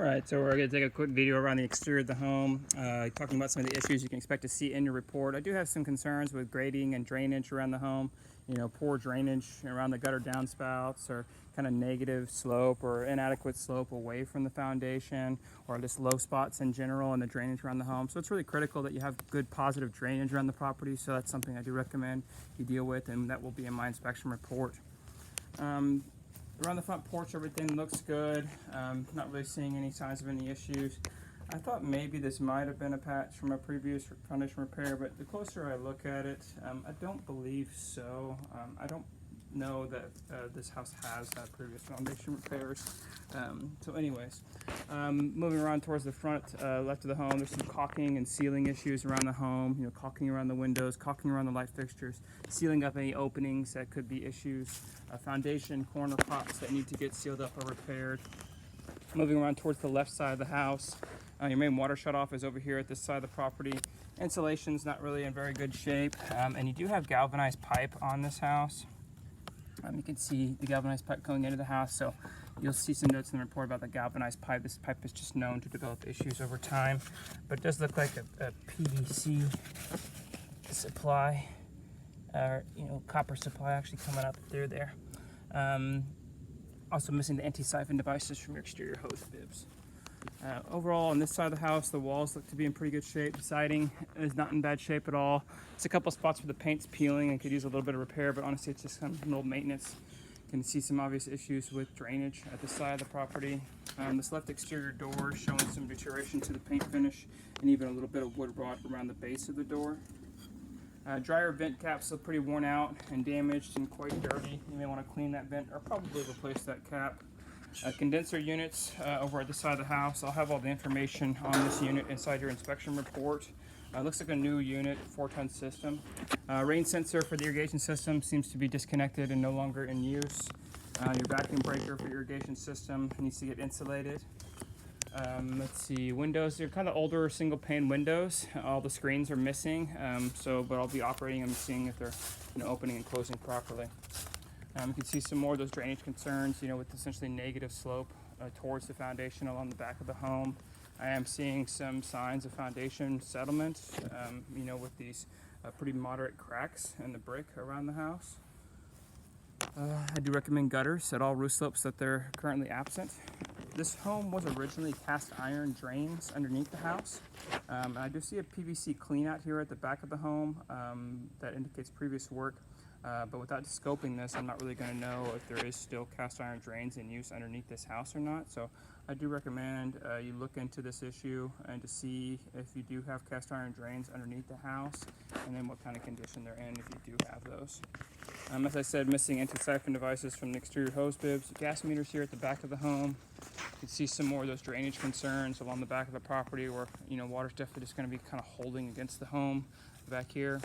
Alright, so we're going to take a quick video around the exterior of the home, talking about some of the issues you can expect to see in your report. I do have some concerns with grading and drainage around the home. Poor drainage around the gutter downspouts, or kind of negative slope or inadequate slope away from the foundation, or just low spots in general in the drainage around the home. So it's really critical that you have good positive drainage around the property, so that's something I do recommend you deal with, and that will be in my inspection report. Around the front porch, everything looks good. Not really seeing any signs of any issues. I thought maybe this might have been a patch from a previous foundation repair, but the closer I look at it, I don't believe so. I don't know that this house has had previous foundation repairs. So anyways, moving around towards the front left of the home, there's some caulking and sealing issues around the home, caulking around the windows, caulking around the light fixtures, sealing up any openings that could be issues, foundation corner pots that need to get sealed up or repaired. Moving around towards the left side of the house, your main water shutoff is over here at this side of the property. Insulation's not really in very good shape, and you do have galvanized pipe on this house. You can see the galvanized pipe going into the house, so you'll see some notes in the report about the galvanized pipe. This pipe is just known to develop issues over time, but it does look like a PVC supply, or copper supply actually coming up through there. Also missing the anti-siphon devices from your exterior hose bibs. Overall, on this side of the house, the walls look to be in pretty good shape. The siding is not in bad shape at all. It's a couple spots where the paint's peeling and could use a little bit of repair, but honestly, it's just kind of an old maintenance. You can see some obvious issues with drainage at the side of the property. This left exterior door is showing some deterioration to the paint finish, and even a little bit of wood rot around the base of the door. Dryer vent caps look pretty worn out and damaged and quite dirty. You may want to clean that vent or probably replace that cap. Condenser units over at this side of the house. I'll have all the information on this unit inside your inspection report. Looks like a new unit, 4-ton system. Rain sensor for the irrigation system seems to be disconnected and no longer in use. Your vacuum breaker for irrigation system needs to get insulated. Let's see, windows, they're kind of older single pane windows. All the screens are missing, but I'll be operating them and seeing if they're opening and closing properly. You can see some more of those drainage concerns, with essentially negative slope towards the foundation along the back of the home. I am seeing some signs of foundation settlement, with these pretty moderate cracks in the brick around the house. I do recommend gutters at all roof slopes that they're currently absent. This home was originally cast iron drains underneath the house. I do see a PVC clean out here at the back of the home that indicates previous work. But without scoping this, I'm not really going to know if there is still cast iron drains in use underneath this house or not. So I do recommend you look into this issue and to see if you do have cast iron drains underneath the house, and then what kind of condition they're in if you do have those. As I said, missing anti-siphon devices from the exterior hose bibs. Gas meters here at the back of the home. You can see some more of those drainage concerns along the back of the property where water's definitely just going to be kind of holding against the home back here.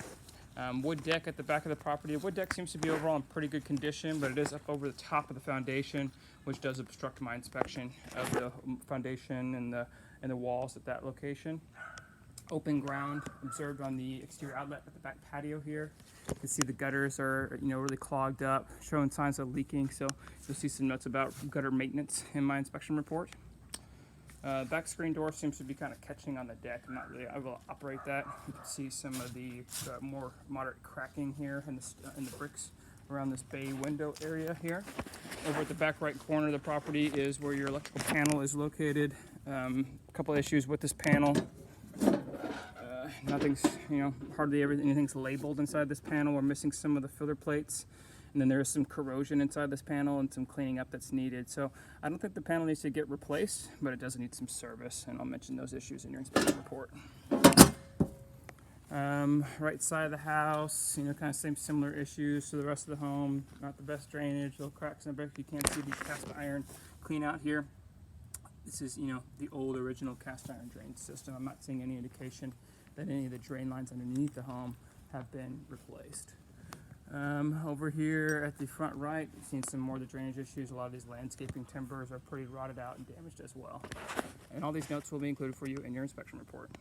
Wood deck at the back of the property. The wood deck seems to be overall in pretty good condition, but it is up over the top of the foundation, which does obstruct my inspection of the foundation and the walls at that location. Open ground observed on the exterior outlet at the back patio here. You can see the gutters are really clogged up, showing signs of leaking, so you'll see some notes about gutter maintenance in my inspection report. Back screen door seems to be kind of catching on the deck. I will operate that. You can see some of the more moderate cracking here in the bricks around this bay window area here. Over at the back right corner of the property is where your electrical panel is located. A couple issues with this panel. Nothing's, hardly anything's labeled inside this panel. We're missing some of the filler plates. And then there is some corrosion inside this panel and some cleaning up that's needed. So I don't think the panel needs to get replaced, but it does need some service, and I'll mention those issues in your inspection report. Right side of the house, kind of similar issues to the rest of the home. Not the best drainage, little cracks in the brick. You can't see the cast iron clean out here. This is, the old original cast iron drain system. I'm not seeing any indication that any of the drain lines underneath the home have been replaced. Over here at the front right, you've seen some more of the drainage issues. A lot of these landscaping timbers are pretty rotted out and damaged as well. And all these notes will be included for you in your inspection report.